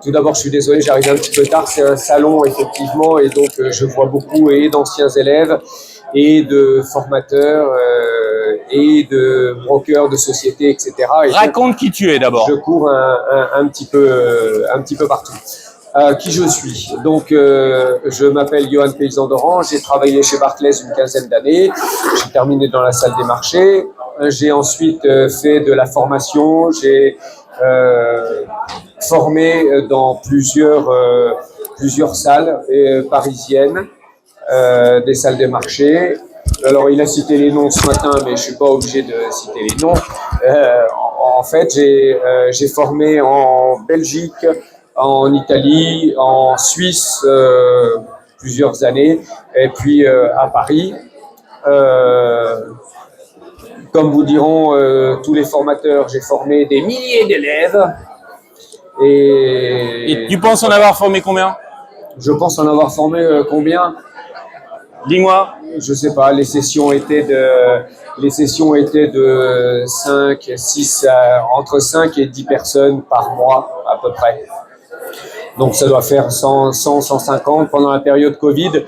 Tout d'abord, je suis désolé, j'arrive un petit peu tard. C'est un salon, effectivement, et donc je vois beaucoup et d'anciens élèves et de formateurs et de brokers de sociétés, etc. Et raconte qui tu es d'abord. Je cours un petit peu partout. Qui je suis? Donc, je m'appelle Johan Paysan d'Orange. J'ai travaillé chez Barclays une quinzaine d'années. J'ai terminé dans la salle des marchés. J'ai ensuite fait de la formation. J'ai formé dans plusieurs salles parisiennes, des salles des marchés. Alors, il a cité les noms ce matin, mais je suis pas obligé de citer les noms. En fait, j'ai formé en Belgique, en Italie, en Suisse plusieurs années, et puis à Paris. Comme vous diront tous les formateurs, j'ai formé des milliers d'élèves. Et tu penses en avoir formé combien? Je pense en avoir formé combien? Dis-moi. Je sais pas, les sessions étaient de 5, 6, entre 5 et 10 personnes par mois à peu près. Donc ça doit faire 100, 150. Pendant la période Covid,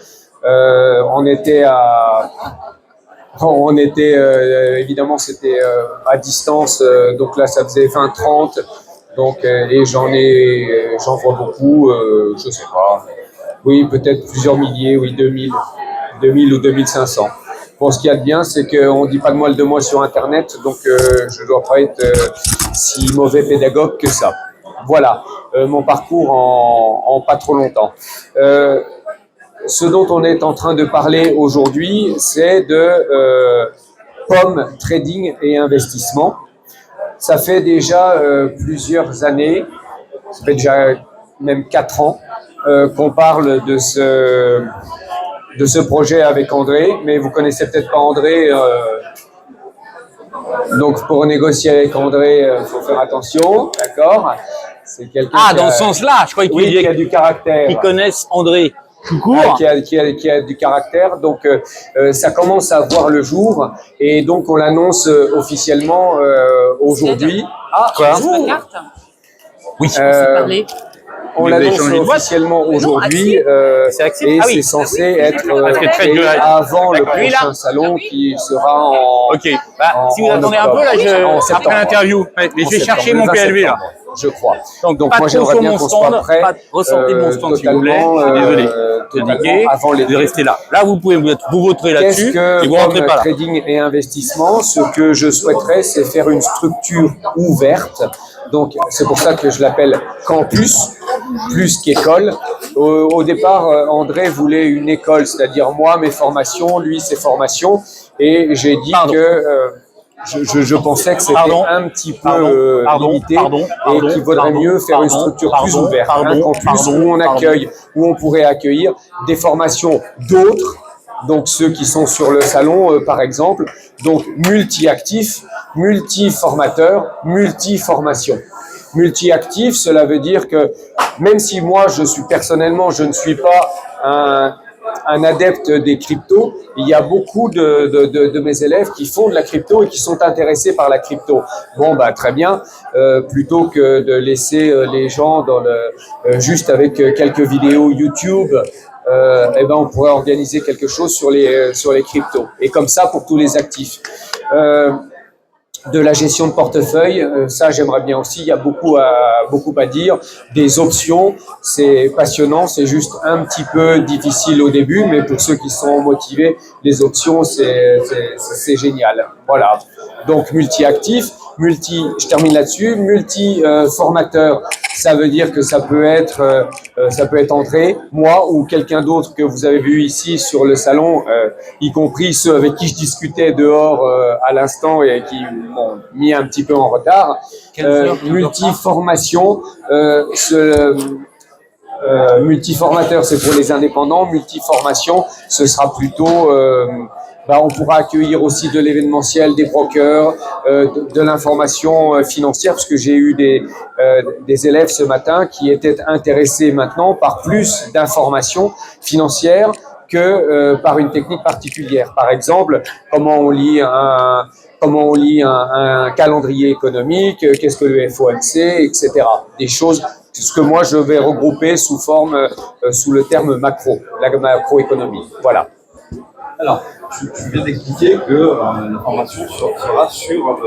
évidemment c'était à distance, donc là ça faisait 20, 30. Donc et j'en vois beaucoup, je sais pas. Oui, peut-être plusieurs milliers, oui, 2000 ou 2500. Bon, ce qu'il y a de bien, c'est qu'on ne dit pas de moi sur Internet, donc je ne dois pas être si mauvais pédagogue que ça. Voilà, mon parcours en pas trop longtemps. Ce dont on est en train de parler aujourd'hui, c'est de pommes, trading et investissement. Ça fait déjà plusieurs années, ça fait déjà même 4 ans qu'on parle de ce projet avec André, mais vous connaissez peut-être pas André. Donc pour négocier avec André, faut faire attention, d'accord? C'est quelqu'un dans ce sens-là, je croyais qu'il qui a du caractère. Qui connaissent André tout court. Qui a du caractère. Donc ça commence à voir le jour et donc on l'annonce officiellement aujourd'hui. Ah, quoi? Oui, parler. On l'annonce officiellement aujourd'hui et c'est censé être créé avant le prochain salon qui sera en Ok, si vous attendez un peu, là, après l'interview, mais je vais chercher mon PLV là. Je crois. Donc moi j'aimerais bien qu'on soit prêt. Ressentez mon stand si vous voulez, je suis désolé. Avant de rester là. Là, vous pouvez vous voter là-dessus et vous rentrez pas là. Trading et investissement, ce que je souhaiterais, c'est faire une structure ouverte. Donc, c'est pour ça que je l'appelle campus, plus qu'école. Au départ, André voulait une école, c'est-à-dire moi, mes formations, lui, ses formations. Et j'ai dit que je pensais que c'était un petit peu limité et qu'il vaudrait mieux faire une structure plus ouverte, un campus où on pourrait accueillir des formations d'autres. Donc ceux qui sont sur le salon, par exemple, donc multi-actifs, multi-formateurs, multi-formation. Multi-actifs, cela veut dire que même si moi, je ne suis pas un adepte des cryptos, il y a beaucoup de mes élèves qui font de la crypto et qui sont intéressés par la crypto. Bon, très bien, plutôt que de laisser les gens juste avec quelques vidéos YouTube, on pourrait organiser quelque chose sur les cryptos. Et comme ça pour tous les actifs. De la gestion de portefeuille, ça j'aimerais bien aussi, il y a beaucoup à dire. Des options, c'est passionnant, c'est juste un petit peu difficile au début, mais pour ceux qui sont motivés, les options c'est génial. Voilà. Donc multi-actif, je termine là-dessus, multi-formateur, ça veut dire que ça peut être André, moi ou quelqu'un d'autre que vous avez vu ici sur le salon, y compris ceux avec qui je discutais dehors à l'instant et qui m'ont mis un petit peu en retard. Multi-formation, multi-formateur c'est pour les indépendants, multi-formation ce sera plutôt... on pourra accueillir aussi de l'événementiel, des brokers, de l'information financière, parce que j'ai eu des élèves ce matin qui étaient intéressés maintenant par plus d'informations financières que par une technique particulière. Par exemple, comment on lit un calendrier économique, qu'est-ce que le FOMC, etc. Des choses, ce que moi je vais regrouper sous le terme macro, la macroéconomie. Voilà. Alors, tu viens d'expliquer que la formation sera sur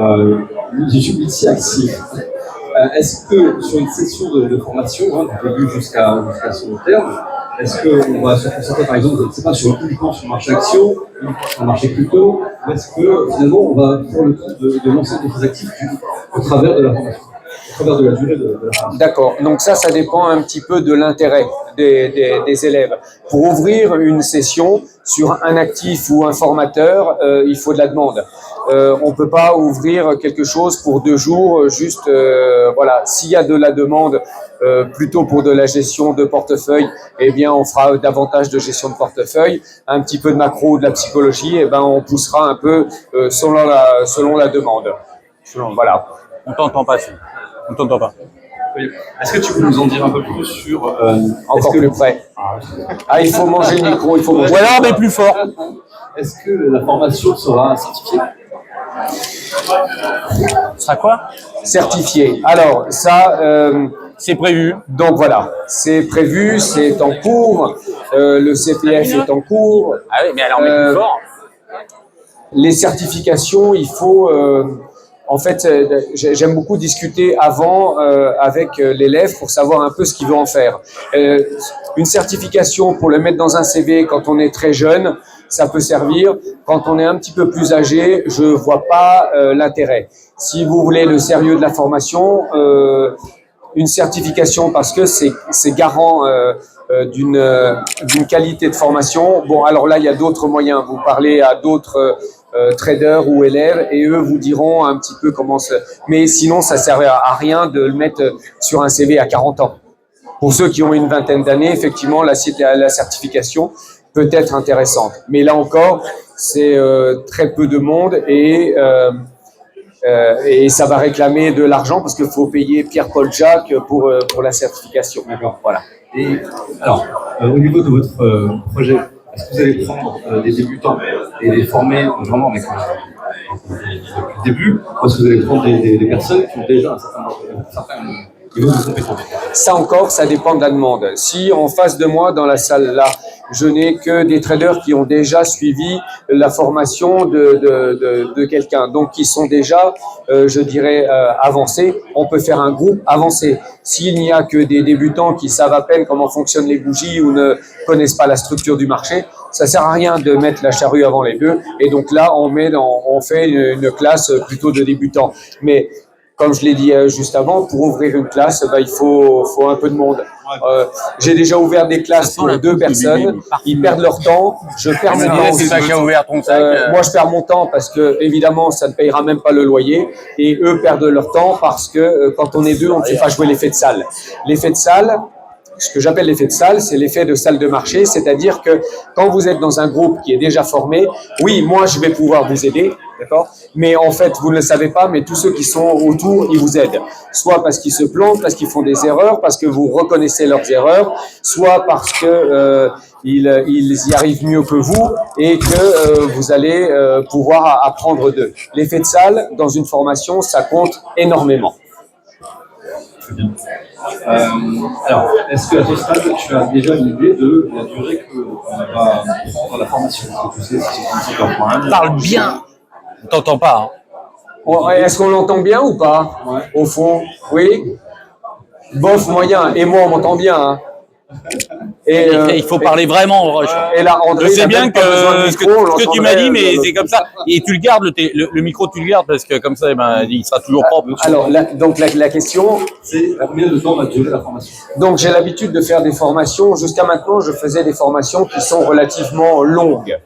l'usage multi-actif. Est-ce que sur une session de formation, du début jusqu'à son terme, est-ce qu'on va se concentrer par exemple, je ne sais pas, uniquement sur le marché action, uniquement sur le marché crypto, ou est-ce que finalement on va prendre le temps de l'ensemble de ces actifs au travers de la formation, au travers de la durée de la formation? D'accord, donc ça dépend un petit peu de l'intérêt des élèves. Pour ouvrir une session sur un actif ou un formateur, il faut de la demande. On peut pas ouvrir quelque chose pour 2 jours, juste voilà. S'il y a de la demande, plutôt pour de la gestion de portefeuille, eh bien on fera davantage de gestion de portefeuille. Un petit peu de macro ou de la psychologie, eh ben on poussera un peu selon la demande. Voilà. On t'entend pas, on t'entend pas. Est-ce que tu peux nous en dire un peu plus sur encore plus près? Ah, il faut manger le micro, il faut manger. Ou alors mais plus fort. Est-ce que la formation sera certifiée? Sera quoi? Certifié. Alors ça, c'est prévu. Donc voilà, c'est prévu, c'est en cours. Le CPF est en cours. Ah oui, mais alors mais plus fort. Les certifications, il faut. En fait, j'aime beaucoup discuter avant avec l'élève pour savoir un peu ce qu'il veut en faire. Une certification pour le mettre dans un CV quand on est très jeune, ça peut servir. Quand on est un petit peu plus âgé, je vois pas l'intérêt. Si vous voulez le sérieux de la formation, une certification parce que c'est garant d'une qualité de formation. Bon, alors là, il y a d'autres moyens. Vous parlez à d'autres traders ou élèves et eux vous diront un petit peu comment se... Mais sinon, ça sert à rien de le mettre sur un CV à 40 ans. Pour ceux qui ont une vingtaine d'années, effectivement, la certification peut être intéressante. Mais là encore, c'est très peu de monde et ça va réclamer de l'argent parce qu'il faut payer Pierre-Paul Jacques pour la certification. D'accord. Voilà. Et alors, au niveau de votre projet, est-ce que vous allez prendre des débutants et les former vraiment avec depuis le début, ou est-ce que vous allez prendre des personnes qui ont déjà un certain niveau de compétence? Ça encore, ça dépend de la demande. Si en face de moi, dans la salle là, je n'ai que des traders qui ont déjà suivi la formation de quelqu'un, donc qui sont déjà, je dirais, avancés, on peut faire un groupe avancé. S'il n'y a que des débutants qui savent à peine comment fonctionnent les bougies ou ne connaissent pas la structure du marché, ça sert à rien de mettre la charrue avant les bœufs. Et donc là, on fait une classe plutôt de débutants. Mais comme je l'ai dit juste avant, pour ouvrir une classe, il faut un peu de monde. J'ai déjà ouvert des classes pour 2 personnes. Ils perdent leur temps. Je perds mon temps. C'est ça qui a ouvert ton sac. Moi, je perds mon temps parce que, évidemment, ça ne payera même pas le loyer. Et eux perdent leur temps parce que quand on est 2, on ne fait pas jouer l'effet de salle. L'effet de salle, ce que j'appelle l'effet de salle, c'est l'effet de salle de marché, c'est-à-dire que quand vous êtes dans un groupe qui est déjà formé, oui, moi je vais pouvoir vous aider, d'accord ? Mais en fait, vous ne le savez pas, mais tous ceux qui sont autour, ils vous aident. Soit parce qu'ils se plantent, parce qu'ils font des erreurs, parce que vous reconnaissez leurs erreurs, soit parce que ils y arrivent mieux que vous et que vous allez pouvoir apprendre d'eux. L'effet de salle, dans une formation, ça compte énormément. Très bien. Alors, est-ce qu'à ce stade, tu as déjà une idée de la durée qu'on va prendre la formation? Tu sais, si c'est 35 heures. Parle bien. On t'entend pas. Hein. Est-ce qu'on l'entend bien ou pas? Ouais. Au fond, oui. Bof, moyen. Et moi, on m'entend bien. Hein. Et, il faut parler vraiment. Et là, André, je sais bien que ce que tu m'as dit, mais c'est comme ça. Et tu le gardes, le micro, tu le gardes parce que comme ça, il sera toujours propre. Alors, donc la question, c'est combien de temps va durer la formation? Donc, j'ai l'habitude de faire des formations. Jusqu'à maintenant, je faisais des formations qui sont relativement longues.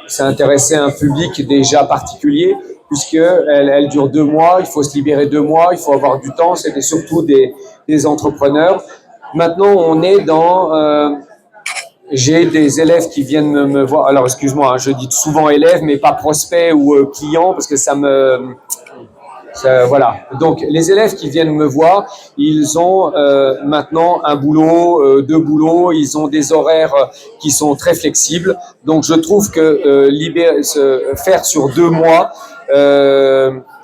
Ça intéressait un public déjà particulier puisqu'elle dure 2 mois. Il faut se libérer 2 mois. Il faut avoir du temps. C'était surtout des entrepreneurs. Maintenant, on est dans... j'ai des élèves qui viennent me voir. Alors, excuse-moi, hein, je dis souvent élèves, mais pas prospects ou clients, parce que ça me Voilà. Donc, les élèves qui viennent me voir, ils ont maintenant un boulot, deux boulots, ils ont des horaires qui sont très flexibles. Donc, je trouve que faire sur 2 mois,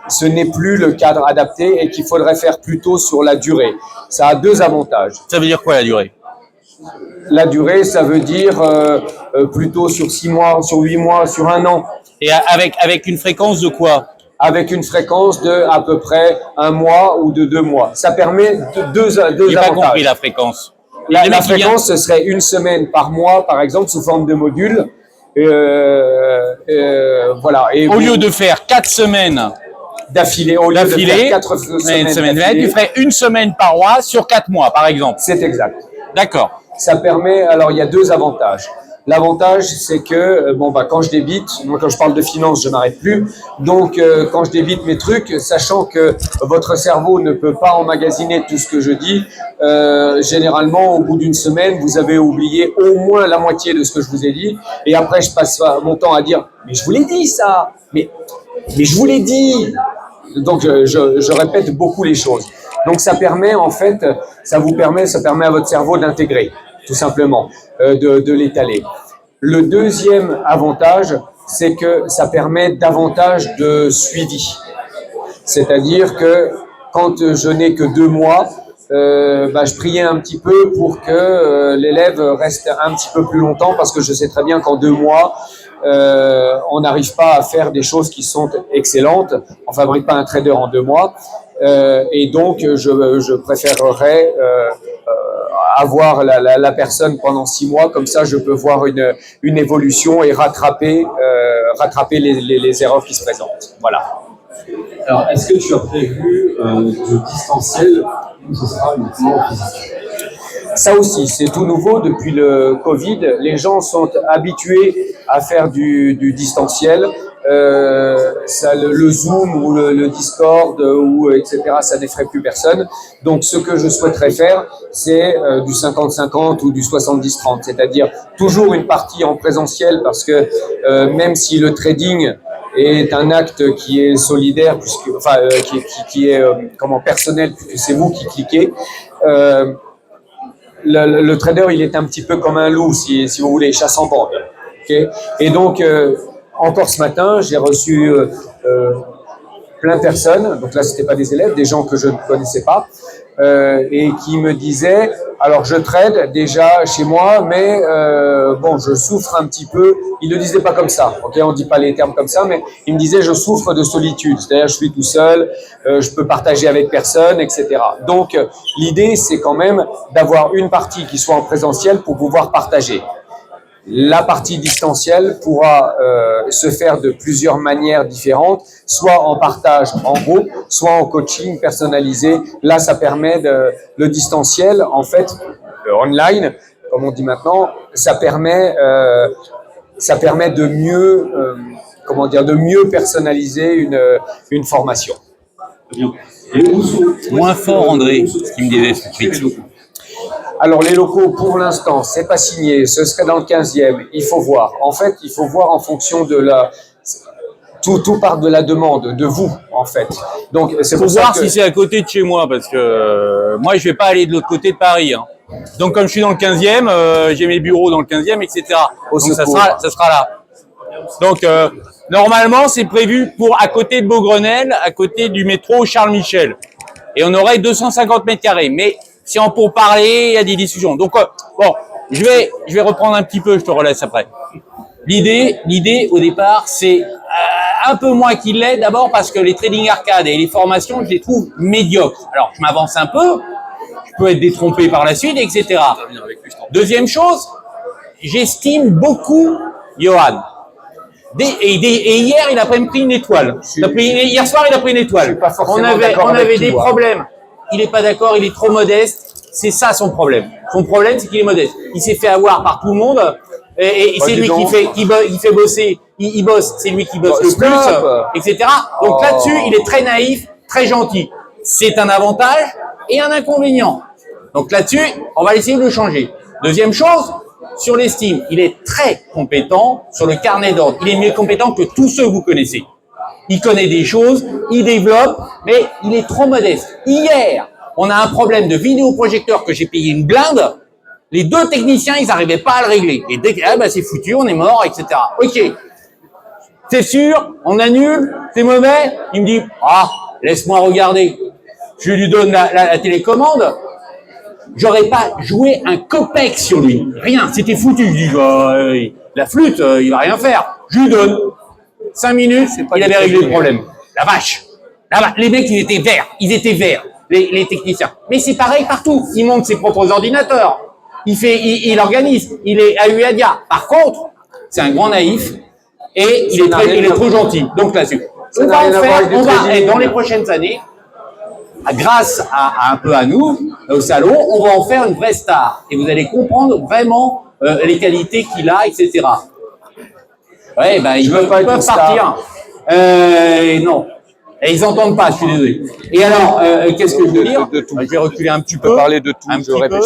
ce n'est plus le cadre adapté et qu'il faudrait faire plutôt sur la durée. Ça a 2 avantages. Ça veut dire quoi la durée? La durée, ça veut dire plutôt sur 6 mois, sur 8 mois, sur 1 an. Et avec une fréquence de quoi? Avec une fréquence de à peu près 1 mois ou de 2 mois. Ça permet deux avantages. J'ai pas compris la fréquence. La fréquence, ce serait 1 semaine par mois, par exemple, sous forme de module. Voilà. Et au lieu de faire 4 semaines d'affilée, au lieu de faire 4 semaines d'affilée, tu ferais 1 semaine par mois sur 4 mois, par exemple. C'est exact. D'accord. Ça permet, alors il y a 2 avantages. L'avantage, c'est que quand je débite, moi quand je parle de finance, je m'arrête plus. Donc quand je débite mes trucs, sachant que votre cerveau ne peut pas emmagasiner tout ce que je dis, généralement au bout d'une semaine, vous avez oublié au moins la moitié de ce que je vous ai dit. Et après, je passe mon temps à dire mais je vous l'ai dit ça, mais je vous l'ai dit. Donc je répète beaucoup les choses. Donc ça permet en fait, ça permet à votre cerveau d'intégrer, tout simplement, de l'étaler. Le deuxième avantage, c'est que ça permet davantage de suivi. C'est-à-dire que quand je n'ai que 2 mois, je priais un petit peu pour que l'élève reste un petit peu plus longtemps parce que je sais très bien qu'en 2 mois, on n'arrive pas à faire des choses qui sont excellentes. On fabrique pas un trader en 2 mois. Et donc, je préférerais avoir la personne pendant 6 mois, comme ça je peux voir une évolution et rattraper les erreurs qui se présentent. Voilà. Alors, est-ce que tu as prévu du distanciel ou ce sera uniquement physique? Ça aussi, c'est tout nouveau depuis le Covid. Les gens sont habitués à faire du distanciel. Le Zoom ou le Discord ou etc. ça n'effraie plus personne. Donc ce que je souhaiterais faire, c'est du 50-50 ou du 70-30, c'est-à-dire toujours une partie en présentiel parce que même si le trading est un acte qui est solidaire, qui est personnel, puisque c'est vous qui cliquez. Le trader, il est un petit peu comme un loup, si vous voulez, chasse en bande. Okay. Et donc, encore ce matin, j'ai reçu plein de personnes, donc là, c'était pas des élèves, des gens que je ne connaissais pas, et qui me disaient, alors je trade déjà chez moi, mais je souffre un petit peu. Ils ne disaient pas comme ça, ok, on dit pas les termes comme ça, mais ils me disaient, je souffre de solitude, c'est-à-dire je suis tout seul, je peux partager avec personne, etc. Donc l'idée, c'est quand même d'avoir une partie qui soit en présentiel pour pouvoir partager. La partie distancielle pourra se faire de plusieurs manières différentes, soit en partage en groupe, soit en coaching personnalisé. Là, ça permet le distanciel, en fait, online, comme on dit maintenant, ça permet de mieux, de mieux personnaliser une formation. Moins fort, André, ce qu'il me disait, c'est Alors, les locaux, pour l'instant, c'est pas signé. Ce serait dans le 15e. Il faut voir. En fait, il faut voir en fonction de tout part de la demande, de vous, en fait. Donc, c'est pour voir ça que si c'est à côté de chez moi, parce que moi, je vais pas aller de l'autre côté de Paris. Hein. Donc, comme je suis dans le 15e, j'ai mes bureaux dans le 15e, etc. Donc, ça sera là. Donc, normalement, c'est prévu pour à côté de Beaugrenelle, à côté du métro Charles Michel. Et on aurait 250 mètres carrés. Mais si on peut parler, il y a des discussions. Donc, je vais reprendre un petit peu, je te relaisse après. L'idée, au départ, c'est un peu moins qu'il l'est, d'abord parce que les trading arcade et les formations, je les trouve médiocres. Alors, je m'avance un peu, je peux être détrompé par la suite, etc. Deuxième chose, j'estime beaucoup Johan. Et hier, il a même pris une étoile. Hier soir, il a pris une étoile. On avait des problèmes. Il n'est pas d'accord, il est trop modeste. C'est ça son problème. Son problème, c'est qu'il est modeste. Il s'est fait avoir par tout le monde. Et c'est lui qui fait bosser. Il bosse, c'est lui qui bosse le plus, etc. Donc là-dessus, il est très naïf, très gentil. C'est un avantage et un inconvénient. Donc là-dessus, on va essayer de le changer. Deuxième chose, sur l'estime, il est très compétent sur le carnet d'ordre. Il est mieux compétent que tous ceux que vous connaissez. Il connaît des choses, il développe, mais il est trop modeste. Hier, on a un problème de vidéoprojecteur que j'ai payé une blinde. Les deux techniciens, ils n'arrivaient pas à le régler. Et dès que, c'est foutu, on est mort, etc. Ok. C'est sûr, on annule, c'est mauvais. Il me dit, laisse-moi regarder. Je lui donne la télécommande. J'aurais pas joué un copec sur lui. Rien, c'était foutu. Je dis, la flûte, il va rien faire. Je lui donne. 5 minutes, il avait réglé le problème. La vache. Les mecs, ils étaient verts. Les techniciens. Mais c'est pareil partout. Il monte ses propres ordinateurs. Il organise. Il est à UADIA. Par contre, c'est un grand naïf et il est trop gentil. Donc là-dessus, on va dans les prochaines années, grâce à un peu à nous, au salon, on va en faire une vraie star. Et vous allez comprendre vraiment les qualités qu'il a, etc. Ouais, ils peuvent partir. Non. Et ils n'entendent pas, je suis désolé. Et alors, qu'est-ce que je veux dire? Je vais reculer un petit peu. Tu peux parler de tout, je réponds.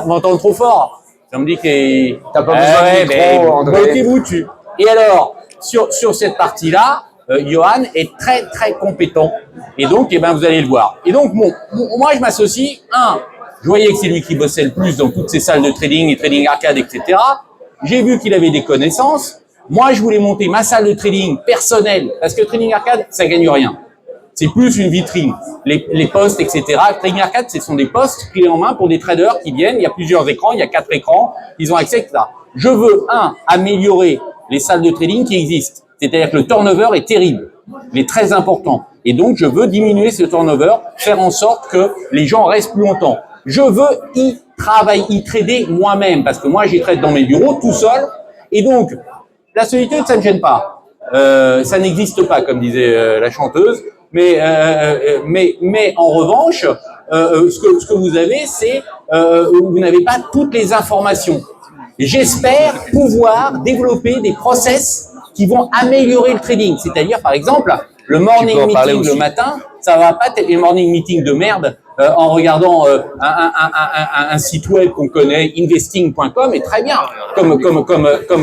On m'entend trop fort. Ça me dit que... T'as pas besoin de micro, André. Bloquez-vous dessus. Et alors, sur cette partie-là, Johan est très, très compétent. Et donc, vous allez le voir. Et donc, moi, je m'associe. Je voyais que c'est lui qui bossait le plus dans toutes ces salles de trading, et trading arcade, etc. J'ai vu qu'il avait des connaissances. Moi, je voulais monter ma salle de trading personnelle, parce que trading arcade, ça gagne rien. C'est plus une vitrine. Les postes, etc. Trading arcade, ce sont des postes clés en main pour des traders qui viennent. Il y a plusieurs écrans, il y a 4 écrans, ils ont accès, etc. Je veux, améliorer les salles de trading qui existent. C'est-à-dire que le turnover est terrible. Il est très important. Et donc, je veux diminuer ce turnover, faire en sorte que les gens restent plus longtemps. Je veux y trader moi-même, parce que moi, j'y trade dans mes bureaux, tout seul. Et donc, la solitude, ça ne gêne pas. Ça n'existe pas, comme disait la chanteuse. Mais en revanche, ce que vous avez, c'est vous n'avez pas toutes les informations. J'espère pouvoir développer des process qui vont améliorer le trading. C'est-à-dire, par exemple, le morning meeting le matin, ça va pas être les morning meetings de merde en regardant un site web qu'on connaît, investing.com, est très bien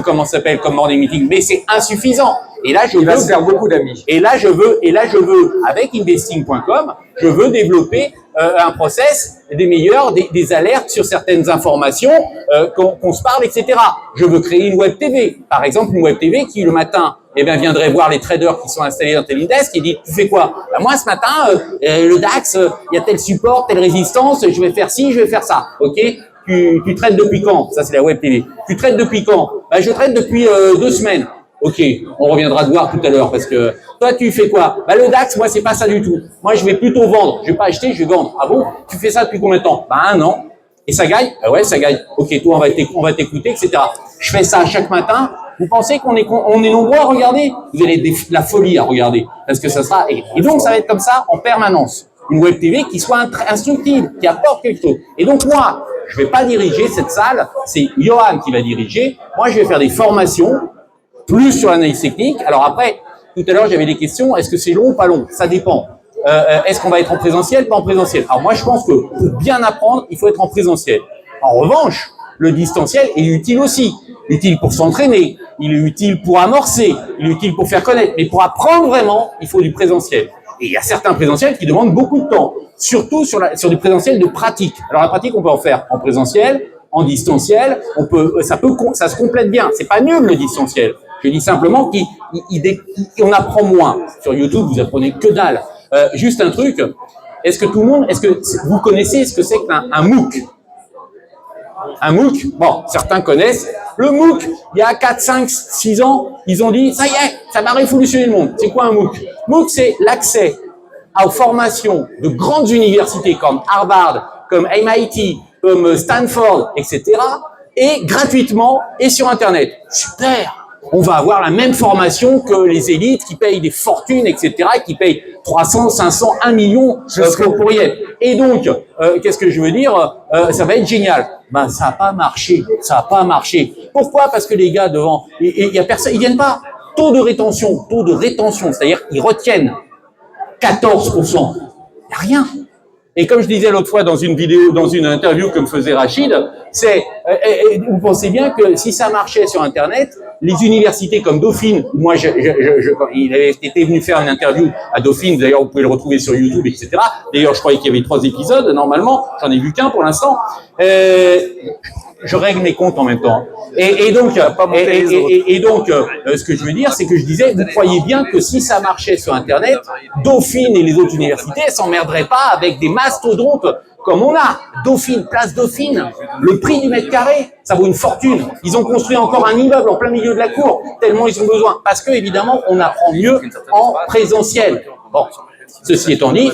comment ça s'appelle comme morning meeting, mais c'est insuffisant. Et là, je veux faire beaucoup d'amis. Et là, je veux avec investing.com, je veux développer un process des meilleurs, des alertes sur certaines informations, qu'on se parle, etc. Je veux créer une web TV. Par exemple, une web TV qui, le matin, viendrait voir les traders qui sont installés dans tel index, qui dit, tu fais quoi? Moi, ce matin, le DAX, il y a tel support, telle résistance, je vais faire ci, je vais faire ça. Ok? Tu trades depuis quand? Ça, c'est la web TV. Tu trades depuis quand? Je trade depuis 2 semaines. Ok, on reviendra te voir tout à l'heure, parce que toi, tu fais quoi? Le DAX, moi, c'est pas ça du tout. Moi, je vais plutôt vendre. Je vais pas acheter, je vais vendre. Ah bon? Tu fais ça depuis combien de temps? 1 an. Et ça gagne? Ouais, ça gagne. Ok, toi, on va t'écouter, etc. Je fais ça chaque matin. Vous pensez qu'on est nombreux à regarder? Vous allez la folie à regarder. Parce que ça sera, et donc, ça va être comme ça en permanence. Une web TV qui soit instructive, qui apporte quelque chose. Et donc, moi, je vais pas diriger cette salle. C'est Johan qui va diriger. Moi, je vais faire des formations, plus sur l'analyse technique. Alors après, tout à l'heure, j'avais des questions. Est-ce que c'est long ou pas long? Ça dépend. Est-ce qu'on va être en présentiel, pas en présentiel? Alors moi, je pense que pour bien apprendre, il faut être en présentiel. En revanche, le distanciel est utile aussi. Utile pour s'entraîner, il est utile pour amorcer, il est utile pour faire connaître. Mais pour apprendre vraiment, il faut du présentiel. Et il y a certains présentiels qui demandent beaucoup de temps, surtout sur du présentiel de pratique. Alors la pratique, on peut en faire en présentiel, en distanciel. Ça se complète bien. C'est pas nul le distanciel. Je dis simplement qu'on apprend moins. Sur YouTube, vous apprenez que dalle. Juste un truc. Est-ce que vous connaissez ce que c'est qu'un MOOC? Un MOOC, bon, certains connaissent. Le MOOC, il y a 4, 5, 6 ans, ils ont dit, ça y est, ça va révolutionner le monde. C'est quoi un MOOC? MOOC, c'est l'accès aux formations de grandes universités comme Harvard, comme MIT, comme Stanford, etc. et gratuitement et sur Internet. Super! On va avoir la même formation que les élites qui payent des fortunes, etc., qui payent 300, 500, 1 million pour y être. Et donc, qu'est-ce que je veux dire? Ça va être génial. Ça n'a pas marché. Ça n'a pas marché. Pourquoi? Parce que les gars devant, il y a personne, ils viennent pas. Taux de rétention, c'est-à-dire ils retiennent 14%. Il n'y a rien. Et comme je disais l'autre fois dans une vidéo, dans une interview que me faisait Rachid, vous pensez bien que si ça marchait sur Internet, les universités comme Dauphine, moi, il avait été venu faire une interview à Dauphine, d'ailleurs, vous pouvez le retrouver sur YouTube, etc. D'ailleurs, je croyais qu'il y avait 3 épisodes, normalement, j'en ai vu qu'un pour l'instant. Je règle mes comptes en même temps. Et donc, ce que je veux dire, c'est que je disais, vous croyez bien que si ça marchait sur Internet, Dauphine et les autres universités s'emmerderaient pas avec des mastodontes comme on a. Dauphine, place Dauphine, le prix du mètre carré, ça vaut une fortune. Ils ont construit encore un immeuble en plein milieu de la cour, tellement ils ont besoin. Parce que, évidemment, on apprend mieux en présentiel. Bon, ceci étant dit,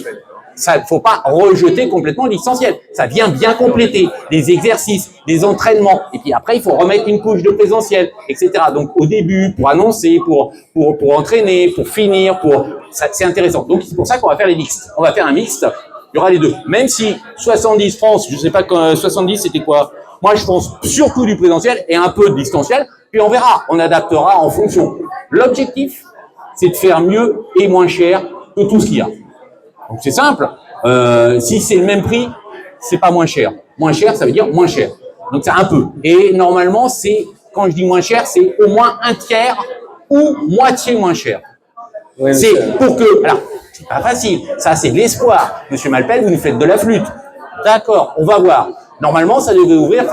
ça, faut pas rejeter complètement l'essentiel. Ça vient bien compléter des exercices, des entraînements. Et puis après, il faut remettre une couche de présentiel, etc. Donc, au début, pour annoncer, pour entraîner, pour finir, c'est intéressant. Donc, c'est pour ça qu'on va faire les mixtes. On va faire un mixte. Il y aura les deux. Même si 70 France, je sais pas quand 70 c'était quoi. Moi, je pense surtout du présentiel et un peu de distanciel. Puis on verra. On adaptera en fonction. L'objectif, c'est de faire mieux et moins cher que tout ce qu'il y a. Donc c'est simple, si c'est le même prix, c'est pas moins cher. Moins cher, ça veut dire moins cher. Donc c'est un peu. Et normalement, quand je dis moins cher, c'est au moins un tiers ou moitié moins cher. Oui, c'est pour que, alors, c'est pas facile. Ça, c'est de l'espoir. Monsieur Malpel, vous nous faites de la flûte. D'accord, on va voir. Normalement, ça devait ouvrir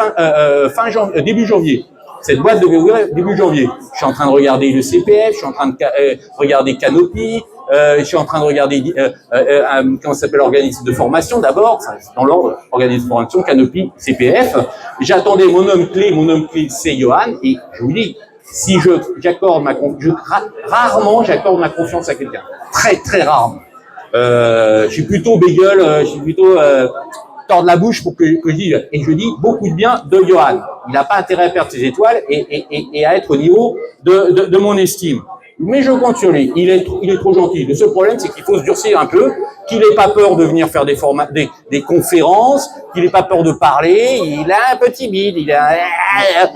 début janvier. Cette boîte devait ouvrir début janvier. Je suis en train de regarder le CPF, je suis en train de regarder Canopy, je suis en train de regarder comment s'appelle l'organisme de formation d'abord, dans l'ordre, organisme de formation, Canopy, CPF. J'attendais mon homme clé c'est Johan, et je vous dis, si rarement j'accorde ma confiance à quelqu'un. Très, très rarement. Je suis plutôt bégueule, je suis plutôt tordre la bouche pour que je dise, et je dis beaucoup de bien de Johan. Il n'a pas intérêt à perdre ses étoiles et à être au niveau de mon estime. Mais je compte sur lui. Il est trop gentil. Le seul problème, c'est qu'il faut se durcir un peu, qu'il n'ait pas peur de venir faire des conférences, qu'il n'ait pas peur de parler. Il est un peu timide.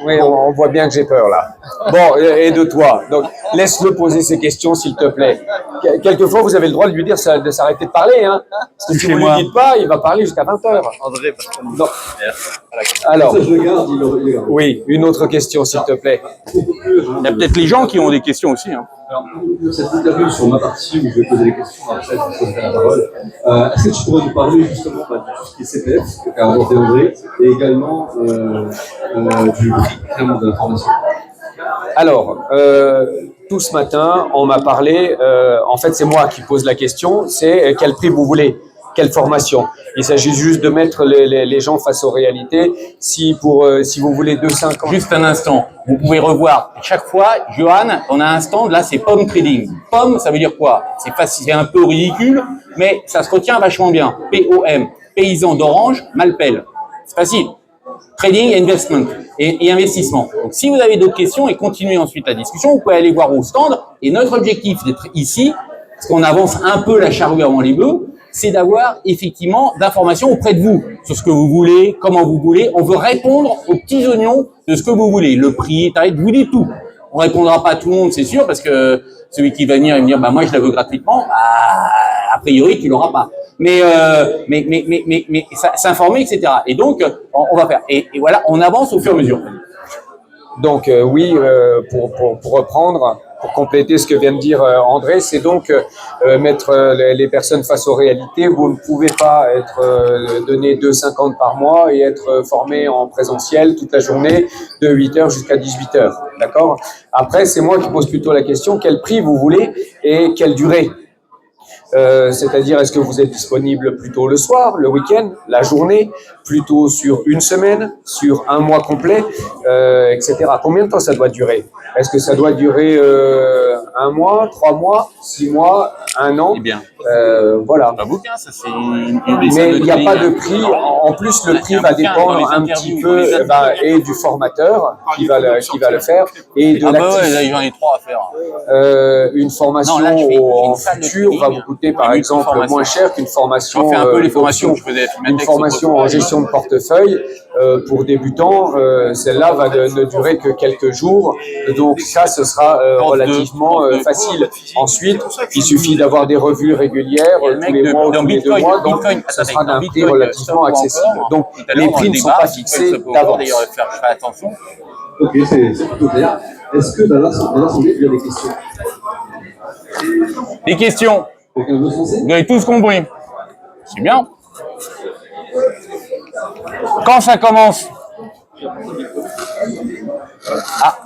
Oui, on voit bien que j'ai peur là. Bon, et de toi. Donc, laisse-le poser ses questions, s'il te plaît. Quelquefois, vous avez le droit de lui dire de s'arrêter de parler. Hein. Parce que si vous ne lui dites pas, il va parler jusqu'à 20h. André, alors, oui, une autre question, s'il te plaît. Il y a peut-être les gens qui ont des questions aussi. Hein. Alors, cette interview sur ma partie où je vais poser les questions, après, je poserai la parole. Est-ce que tu pourrais nous parler justement de tout ce qui est CPF, que tu as inventé André, et également du prix clairement de la formation? Alors, tout ce matin, on m'a parlé, en fait c'est moi qui pose la question, c'est quel prix vous voulez, quelle formation. Il s'agit juste de mettre les gens face aux réalités. Si vous voulez 2,50. Juste un instant, vous pouvez revoir. Chaque fois, Johan, on a un stand, là c'est Pomme Trading. Pomme, ça veut dire quoi? C'est facile, c'est un peu ridicule, mais ça se retient vachement bien. P-O-M, paysan d'Orange, Malpel. C'est facile. Trading, investment et investissement. Donc, si vous avez d'autres questions et continuez ensuite la discussion, vous pouvez aller voir au stand. Et notre objectif d'être ici, parce qu'on avance un peu la charrue avant les bœufs, c'est d'avoir effectivement d'informations auprès de vous sur ce que vous voulez, comment vous voulez. On veut répondre aux petits oignons de ce que vous voulez. Le prix, je vous dis tout. On répondra pas à tout le monde, c'est sûr, parce que celui qui va venir et me dire, bah moi je la veux gratuitement, a priori tu l'auras pas. Mais s'informer, etc. Et donc on va faire. Et voilà, on avance au fur et à mesure. Donc oui, pour reprendre, pour compléter ce que vient de dire André, c'est donc mettre les personnes face aux réalités. Vous ne pouvez pas être donné 2,50 par mois et être formé en présentiel toute la journée de 8h jusqu'à 18h. D'accord? Après, c'est moi qui pose plutôt la question, quel prix vous voulez et quelle durée? C'est-à-dire, est-ce que vous êtes disponible plutôt le soir, le week-end, la journée, plutôt sur une semaine, sur un mois complet, etc. Combien de temps ça doit durer? Est-ce que ça doit durer 1 mois, 3 mois, 6 mois, 1 an? Eh bien, voilà. Un bouquin, ça c'est Mais il n'y a pas de prix. En plus, le prix va dépendre un petit peu et du formateur qui va le faire et de l'actif. Là, j'en ai 3 à faire. Une formation en futur va vous coûter par exemple moins cher qu'une formation. Je fais un peu les formations que je faisais. Une formation en gestion de portefeuille pour débutants, celle-là va ne durer que quelques jours. Donc ça, ce sera relativement facile. Ensuite, il suffit d'avoir des revues régulières tous les mois ou tous les 2 mois. Donc ce sera d'un prix relativement accessible. Donc les prix ne sont pas fixés d'avance. D'ailleurs, faire attention. Ok, c'est plutôt clair. Est-ce que dans l'Assemblée, il y a des questions? Des questions? Quelqu'un veut se lancer? Vous avez tous compris. C'est bien. Quand ça commence? Ah.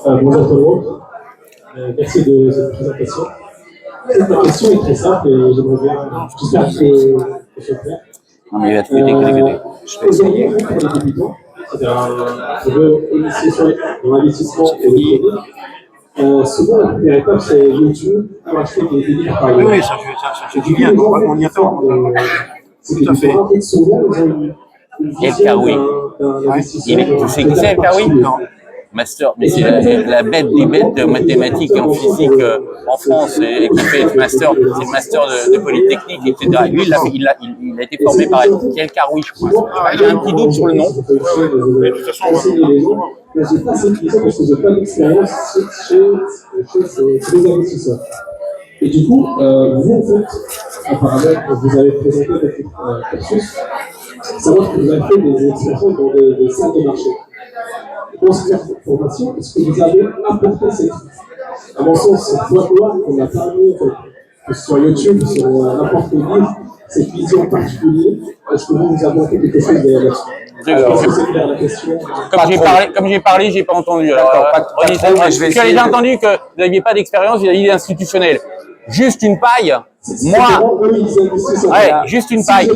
Bonjour tout le monde. Merci de cette présentation. Ma question est très simple et j'aimerais bien. J'espère que c'est clair. Non, mais il va te écouter. Je vais essayer pour les débutants. C'est-à-dire, je veux initier sur l'investissement et le trading. Souvent, la première étape, c'est YouTube pour acheter des livres par exemple. Oui, ça fait du bien. On y attend. Tout à fait. Souvent, ils ont une vision d'un investissement. Tu sais qui c'est, El Karoui? Non. Master, mais c'est la bête des bêtes mathématiques et en physique en France et qui fait le master, c'est le master de Polytechnique, etc. Lui, il a été formé par El Karoui, je crois. Il a un petit doute sur le nom. Mais de toute façon, j'ai pas cette question parce que j'ai pas d'expérience chez ces investisseurs. Et du coup, vous, en fait, en parallèle, vous avez présenté votre cursus, savoir que vous avez fait des expériences dans des salles de marché. Dans cette formation, est-ce que vous avez apporté cette, à mon sens, cette voix qu'on n'a pas mis, que ce soit YouTube, sur n'importe quel livre, cette vision particulière, est-ce que vous avez apporté quelque chose là-dessus? Alors, c'est clair la question. Comme j'ai parlé, j'ai pas entendu. Alors, tu as déjà entendu que vous n'aviez pas d'expérience vis-à-vis institutionnelle. Juste une paille. Moi, ouais, juste une paille.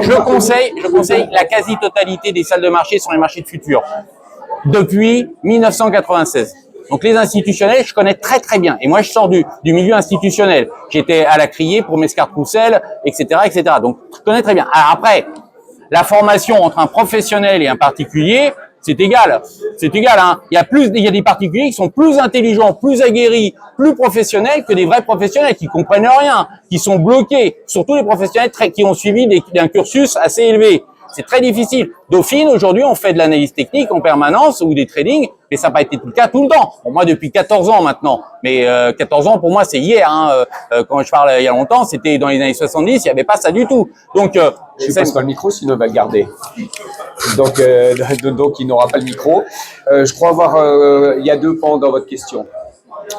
Je conseille la quasi-totalité des salles de marché sur les marchés de futurs. Depuis 1996. Donc les institutionnels, je connais très très bien. Et moi, je sors du milieu institutionnel. J'étais à la Criée pour Mescar-Roussel, etc., etc. Donc, je connais très bien. Alors après, la formation entre un professionnel et un particulier, c'est égal. C'est égal, hein. Il y a des particuliers qui sont plus intelligents, plus aguerris, plus professionnels que des vrais professionnels qui comprennent rien, qui sont bloqués. Surtout les professionnels qui ont suivi un cursus assez élevé. C'est très difficile. Dauphine, aujourd'hui, on fait de l'analyse technique en permanence ou des tradings, mais ça n'a pas été le cas tout le temps. Bon, moi, depuis 14 ans maintenant. Mais 14 ans, pour moi, c'est hier. Hein. Quand je parle il y a longtemps, c'était dans les années 70, il n'y avait pas ça du tout. Donc, je passe pas le micro, sinon il va le garder. Donc il n'aura pas le micro. Je crois avoir... il y a deux pans dans votre question.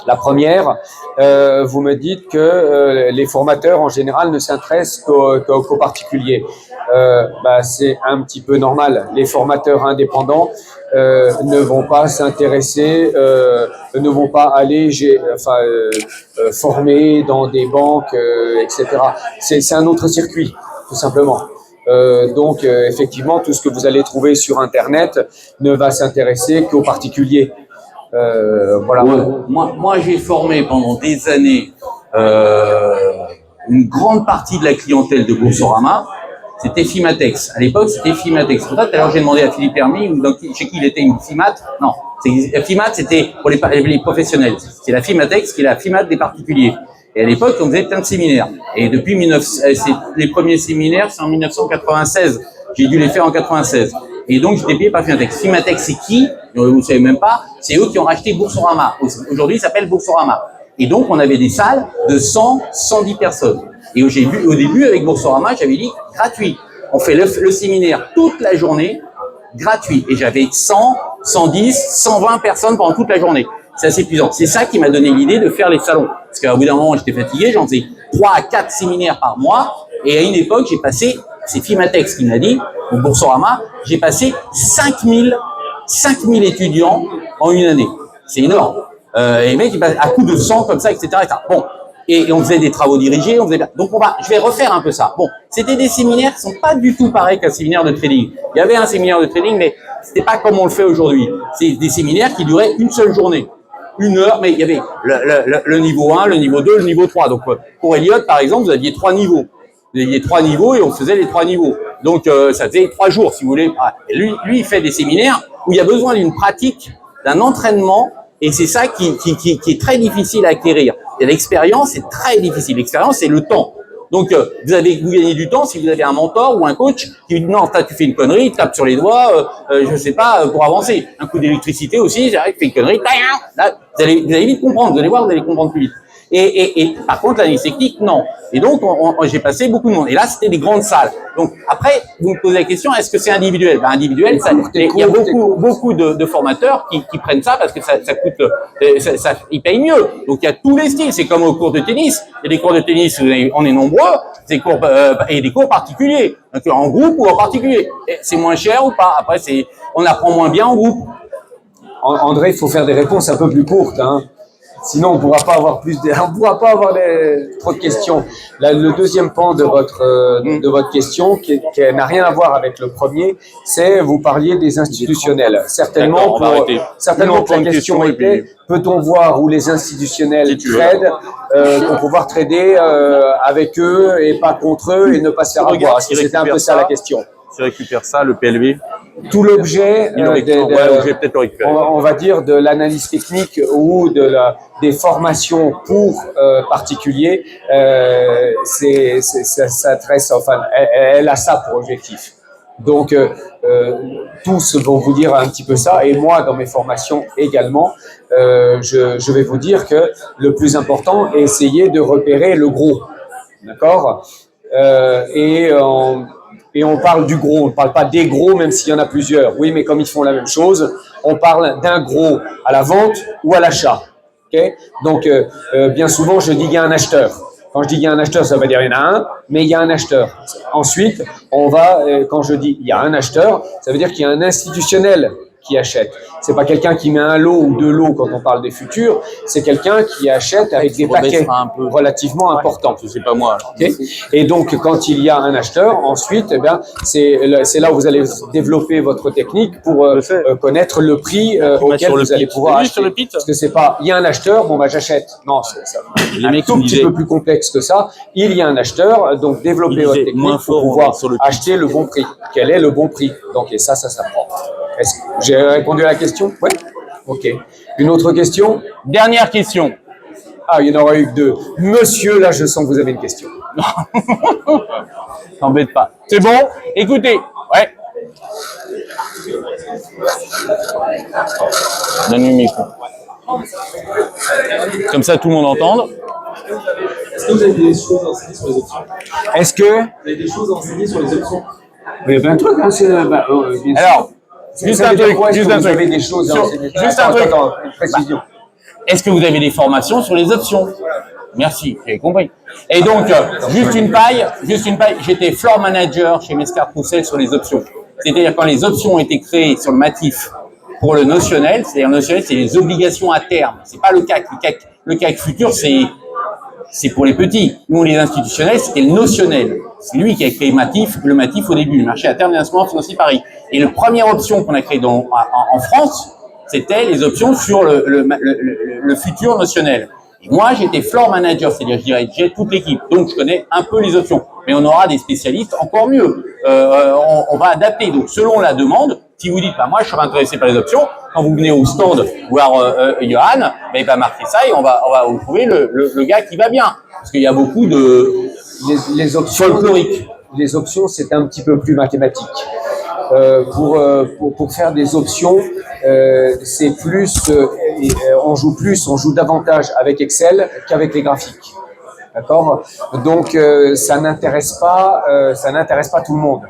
La première, vous me dites que les formateurs en général ne s'intéressent qu'aux particuliers. C'est un petit peu normal. Les formateurs indépendants ne vont pas s'intéresser, ne vont pas aller former dans des banques, etc. C'est un autre circuit, tout simplement. Donc, effectivement, tout ce que vous allez trouver sur Internet ne va s'intéresser qu'aux particuliers. Voilà. Ouais. Moi, j'ai formé pendant des années une grande partie de la clientèle de Boursorama. C'était Fimatex. À l'époque, c'était Fimatex. Tout à l'heure, j'ai demandé à Philippe Hermy chez qui il était une Fimat. Non, Fimat, c'était pour les professionnels. C'est la Fimatex qui est la Fimat des particuliers. Et à l'époque, on faisait plein de séminaires. Et depuis les premiers séminaires, c'est en 1996. J'ai dû les faire en 96. Et donc, j'étais payé par Fimatex. Fimatex, c'est qui? Vous ne savez même pas. C'est eux qui ont racheté Boursorama. Aujourd'hui, il s'appelle Boursorama. Et donc, on avait des salles de 100, 110 personnes. Et au début, avec Boursorama, j'avais dit gratuit. On fait le séminaire toute la journée, gratuit. Et j'avais 100, 110, 120 personnes pendant toute la journée. C'est assez épuisant. C'est ça qui m'a donné l'idée de faire les salons. Parce qu'à bout d'un moment, j'étais fatigué. J'en faisais 3 à 4 séminaires par mois. Et à une époque, j'ai passé, c'est Fimatex qui me l'a dit, au Boursorama, j'ai passé 5000 étudiants en une année. C'est énorme. Et les mecs, ils passent à coup de 100 comme ça, etc. Bon. Et on faisait des travaux dirigés, donc je vais refaire un peu ça. Bon, c'était des séminaires qui sont pas du tout pareils qu'un séminaire de trading. Il y avait un séminaire de trading, mais c'était pas comme on le fait aujourd'hui. C'est des séminaires qui duraient une seule journée. 1 heure, mais il y avait le niveau 1, le niveau 2, le niveau 3. Donc, pour Elliott, par exemple, vous aviez 3 niveaux. Vous aviez 3 niveaux et on faisait les 3 niveaux. Donc, ça faisait 3 jours, si vous voulez. Et lui, il fait des séminaires où il y a besoin d'une pratique, d'un entraînement, et c'est ça qui est très difficile à acquérir. Et l'expérience, c'est très difficile. L'expérience, c'est le temps. Donc, vous gagnez du temps si vous avez un mentor ou un coach qui vous dit non, tu fais une connerie, tape sur les doigts, je sais pas, pour avancer. Un coup d'électricité aussi, c'est vrai que tu fais une connerie, là, vous allez vite comprendre, vous allez voir, vous allez comprendre plus vite. Et par contre, l'analyse technique, non. Et donc, j'ai passé beaucoup de monde. Et là, c'était des grandes salles. Donc, après, vous me posez la question, est-ce que c'est individuel? Ben, individuel, il y a beaucoup de formateurs qui prennent ça parce que ça coûte, ils payent mieux. Donc, il y a tous les styles. C'est comme aux cours de tennis. Il y a des cours de tennis, on est nombreux, et des cours particuliers. Donc, en groupe ou en particulier. C'est moins cher ou pas? Après, on apprend moins bien en groupe. André, il faut faire des réponses un peu plus courtes, hein. Sinon, on ne pourra pas avoir trop de questions. Là, le deuxième pan de votre question, qui n'a rien à voir avec le premier, c'est vous parliez des institutionnels. Certainement, pour la question était, peut-on voir où les institutionnels tradent, pour pouvoir trader avec eux et pas contre eux et ne pas se faire avoir. C'était un peu ça la question. Tu récupères ça, le PLV. Tout l'objet, on va dire, de l'analyse technique ou des formations pour particuliers, ça s'adresse, enfin, elle a ça pour objectif. Donc, tous vont vous dire un petit peu ça, et moi, dans mes formations également, je vais vous dire que le plus important est essayer de repérer le gros, d'accord, et on parle du gros, on ne parle pas des gros, même s'il y en a plusieurs. Oui, mais comme ils font la même chose, on parle d'un gros à la vente ou à l'achat. Okay? Donc, bien souvent, je dis qu'il y a un acheteur. Quand je dis qu'il y a un acheteur, ça veut dire qu'il y en a un, mais il y a un acheteur. Ensuite, quand je dis il y a un acheteur, ça veut dire qu'il y a un institutionnel qui achète. C'est pas quelqu'un qui met un lot ou deux lots quand on parle des futurs, c'est quelqu'un qui achète avec des paquets relativement importants. C'est pas moi. Okay. Et donc, quand il y a un acheteur, ensuite, eh bien, c'est là où vous allez développer votre technique pour connaître le prix auquel vous allez pouvoir acheter. Parce que c'est pas, il y a un acheteur, bon bah j'achète. Non, c'est un tout petit peu plus complexe que ça. Il y a un acheteur, donc développez votre technique pour pouvoir acheter le bon prix. Quel est le bon prix? Donc, et ça s'apprend. J'ai répondu à la question? Oui. Ok. Une autre question? Dernière question. Ah, il y en aura eu que deux. Monsieur, là, je sens que vous avez une question. T'embête pas. C'est bon? Écoutez. Ouais. Donne le micro. Comme ça, tout le monde entende. Est-ce que vous avez des choses à enseigner sur les options? Est-ce que vous avez des choses à enseigner sur les options? Il y a plein de trucs, hein. Alors, juste un truc. Juste un truc. Une précision. Est-ce que vous avez des formations sur les options? Merci, j'ai compris. Et donc, juste une paille, j'étais floor manager chez Mescart Roussel sur les options. C'est-à-dire quand les options ont été créées sur le matif pour le notionnel, c'est-à-dire le notionnel, c'est les obligations à terme. C'est pas le CAC. Le CAC futur, c'est pour les petits. Nous, les institutionnels, c'était le notionnel. C'est lui qui a créé le matif au début, le marché à terme des instruments financiers Paris. Et la première option qu'on a créée en France, c'était les options sur le futur notionnel. Et moi, j'étais floor manager, c'est-à-dire je dirigeais toute l'équipe. Donc, je connais un peu les options. Mais on aura des spécialistes encore mieux. On va adapter. Donc, selon la demande, si vous dites, bah, moi, je serais intéressé par les options, quand vous venez au stand voir Johan, il va marquer ça et on va vous trouver le gars qui va bien. Parce qu'il y a beaucoup de les options folkloriques. Les options, c'est un petit peu plus mathématique. Pour faire des options, c'est plus, on joue davantage avec Excel qu'avec les graphiques. D'accord? Donc, ça n'intéresse pas tout le monde.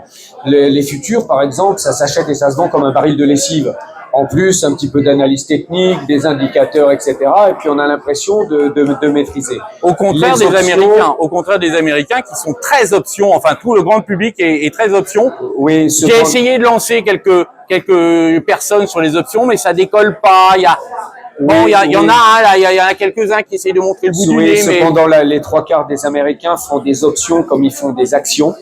Les futurs, par exemple, ça s'achète et ça se vend comme un baril de lessive. En plus, un petit peu d'analyse technique, des indicateurs, etc. Et puis, on a l'impression de maîtriser. Au contraire des Américains qui sont très options. Enfin, tout le grand public est très options. Oui. J'ai essayé de lancer quelques personnes sur les options, mais ça décolle pas. Il y en a quelques-uns qui essayent de montrer le bout du nez. Cependant, les trois quarts des Américains font des options comme ils font des actions.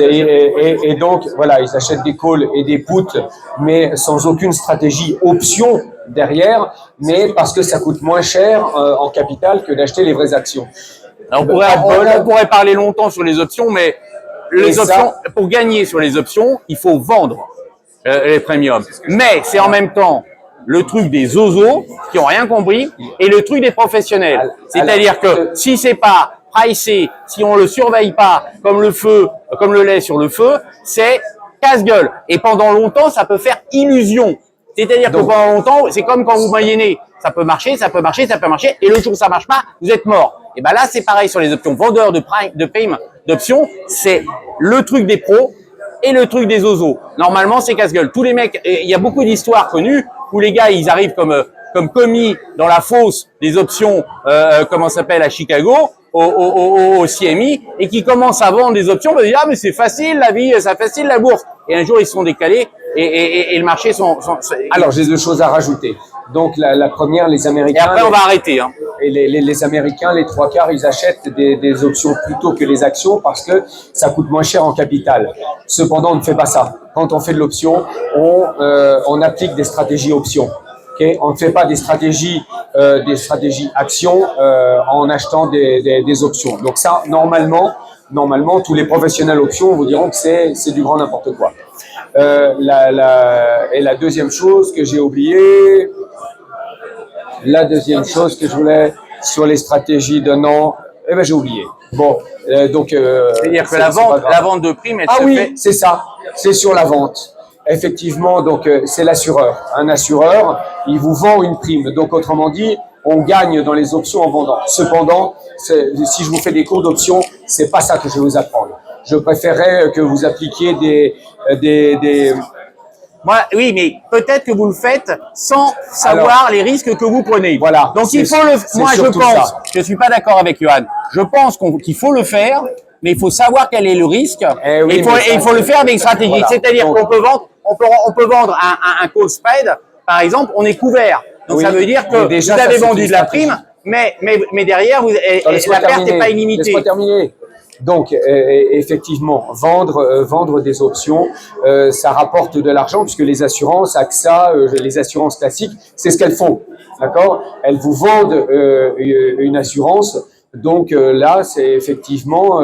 Et donc, voilà, ils achètent des calls et des puts, mais sans aucune stratégie option derrière, mais parce que ça coûte moins cher en capital que d'acheter les vraies actions. Alors, on pourrait parler longtemps sur les options, mais pour gagner sur les options, il faut vendre les premiums. Mais c'est en même temps le truc des zozos qui ont rien compris et le truc des professionnels. C'est-à-dire que si c'est pas pricé, si on le surveille pas comme le lait sur le feu, c'est casse-gueule. Et pendant longtemps, ça peut faire illusion. C'est-à-dire que pendant longtemps, c'est comme quand vous moyennez. Ça peut marcher, ça peut marcher, ça peut marcher. Et le jour où ça marche pas, vous êtes mort. Et ben là, c'est pareil sur les options. Vendeurs de prime, d'options, c'est le truc des pros et le truc des osos. Normalement, c'est casse-gueule. Tous les mecs, il y a beaucoup d'histoires connues où les gars, ils arrivent comme commis dans la fosse des options, comment ça s'appelle, à Chicago, au CME, et qui commencent à vendre des options, on va dire, ah, mais c'est facile la vie, c'est facile la bourse. Et un jour, ils se sont décalés et le marché Alors, j'ai 2 choses à rajouter. Donc, la première, les Américains. Et après, on va arrêter, hein. Et les Américains, les 3/4, ils achètent des options plutôt que les actions parce que ça coûte moins cher en capital. Cependant, on ne fait pas ça. Quand on fait de l'option, on applique des stratégies options. Okay, on ne fait pas des stratégies actions en achetant des options. Donc ça, normalement, tous les professionnels options vous diront que c'est du grand n'importe quoi. Et la deuxième chose que j'ai oubliée, que je voulais sur les stratégies d'un an, eh ben j'ai oublié. Bon, donc c'est-à-dire que la vente de primes, elle se fait. C'est ça, c'est sur la vente. Effectivement, donc c'est l'assureur. Un assureur, il vous vend une prime. Donc autrement dit, on gagne dans les options en vendant. Cependant, si je vous fais des cours d'options, c'est pas ça que je vais vous apprendre. Je préférerais que vous appliquiez Moi, oui, mais peut-être que vous le faites sans savoir les risques que vous prenez. Voilà. Donc il faut moi, je suis pas d'accord avec Johan. Je pense qu'il faut le faire, mais il faut savoir quel est le risque. Oui, il faut le faire avec une stratégie. Voilà. C'est-à-dire qu'on peut vendre, on peut vendre un call spread, par exemple, on est couvert. Donc ça veut dire que déjà, vous avez vendu de la prime, mais derrière, la perte n'est pas illimitée. Laisse-moi terminer. Donc, effectivement, vendre des options, ça rapporte de l'argent puisque les assurances, AXA, les assurances classiques, c'est ce qu'elles font, d'accord? Elles vous vendent une assurance, donc là, c'est effectivement,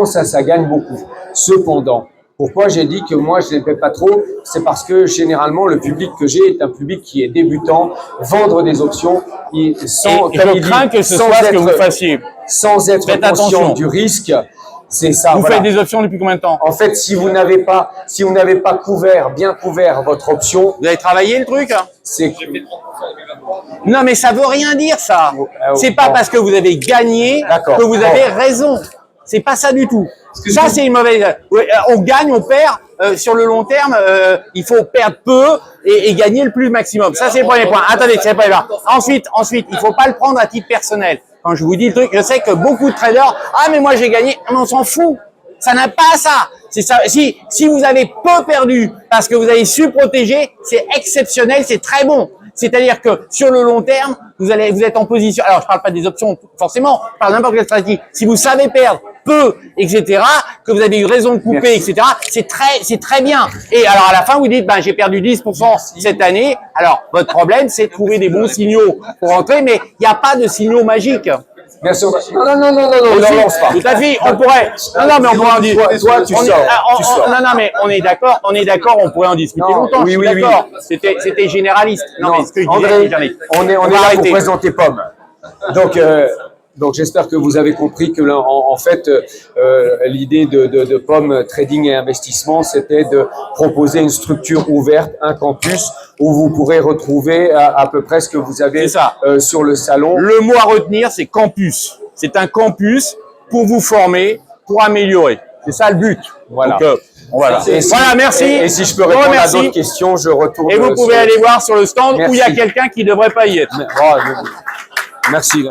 ça gagne beaucoup. Cependant, pourquoi j'ai dit que moi je ne paie pas trop, c'est parce que généralement le public que j'ai est un public qui est débutant, vendre des options je crains que ce soit ce que vous fassiez. Sans être conscient du risque, c'est ça. Vous faites des options depuis combien de temps? En fait, si vous n'avez pas bien couvert votre option, vous avez travaillé le truc? C'est non, mais ça veut rien dire ça. C'est pas parce que vous avez gagné que vous avez raison. C'est pas ça du tout. Ça, c'est une mauvaise. On gagne, on perd. Sur le long terme, il faut perdre peu et gagner le plus maximum. Ça, c'est le premier point. Attendez, c'est pas grave. Ensuite, il faut pas le prendre à titre personnel. Quand je vous dis le truc, je sais que beaucoup de traders, ah mais moi j'ai gagné, mais on s'en fout. Ça n'a pas ça. C'est ça. Si vous avez peu perdu parce que vous avez su protéger, c'est exceptionnel, c'est très bon. C'est-à-dire que sur le long terme, vous êtes en position. Alors, je parle pas des options forcément, je parle n'importe quelle stratégie. Si vous savez perdre peu, etc., que vous avez eu raison de couper, etc., c'est très bien. Et alors à la fin, vous dites, ben j'ai perdu 10% cette année. Alors votre problème, c'est de trouver des bons signaux pour rentrer, mais il n'y a pas de signaux magiques. Bien sûr. Non, lance pas. Tout à fait. On pourrait. Non, mais on pourrait en discuter. Toi, tu sors. Non, mais on est d'accord. On pourrait en discuter longtemps. Oui. C'était généraliste. Non, mais ce que je disais, on est là pour présenter Pomme. Donc j'espère que vous avez compris que en fait l'idée de Pomme Trading et Investissement, c'était de proposer une structure ouverte, un campus où vous pourrez retrouver à peu près ce que vous avez sur le salon. Le mot à retenir, c'est campus. C'est un campus pour vous former, pour améliorer. C'est ça le but. Voilà. Donc, voilà, merci. Et si je peux répondre à d'autres questions, je retourne. Et vous pouvez aller voir sur le stand où il y a quelqu'un qui ne devrait pas y être. Merci.